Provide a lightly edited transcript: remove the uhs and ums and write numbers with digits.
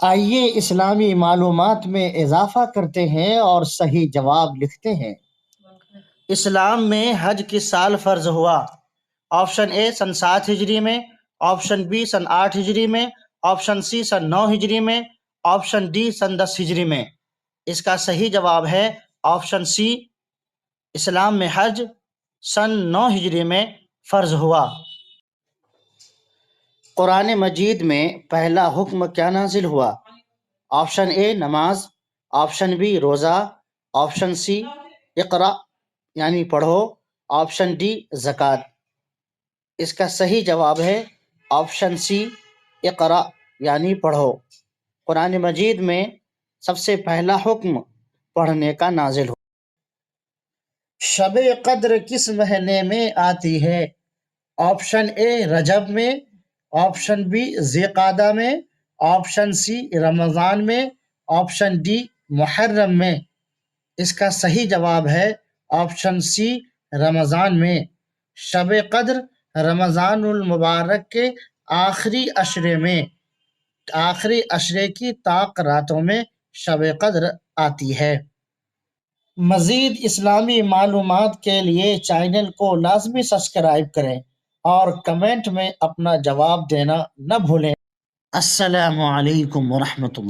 آئیے اسلامی معلومات میں اضافہ کرتے ہیں اور صحیح جواب لکھتے ہیں۔ اسلام میں حج کس سال فرض ہوا؟ آپشن اے سن 7 ہجری میں، آپشن بی سن 8 ہجری میں، آپشن سی سن 9 ہجری میں، آپشن ڈی سن 10 ہجری میں۔ اس کا صحیح جواب ہے آپشن سی، اسلام میں حج سن 9 ہجری میں فرض ہوا۔ قرآن مجید میں پہلا حکم کیا نازل ہوا؟ آپشن اے نماز، آپشن بی روزہ، آپشن سی اقرا یعنی پڑھو، آپشن ڈی زکوٰۃ۔ اس کا صحیح جواب ہے آپشن سی اقرا یعنی پڑھو۔ قرآن مجید میں سب سے پہلا حکم پڑھنے کا نازل ہوا۔ شب قدر کس مہینے میں آتی ہے؟ آپشن اے رجب میں، آپشن بی ذی-قعدہ میں، آپشن سی رمضان میں، آپشن ڈی محرم میں۔ اس کا صحیح جواب ہے آپشن سی رمضان میں۔ شب قدر رمضان المبارک کے آخری عشرے کی طاق راتوں میں شب قدر آتی ہے۔ مزید اسلامی معلومات کے لیے چینل کو لازمی سبسکرائب کریں اور کمنٹ میں اپنا جواب دینا نہ بھولیں۔ السلام علیکم ورحمۃ اللہ۔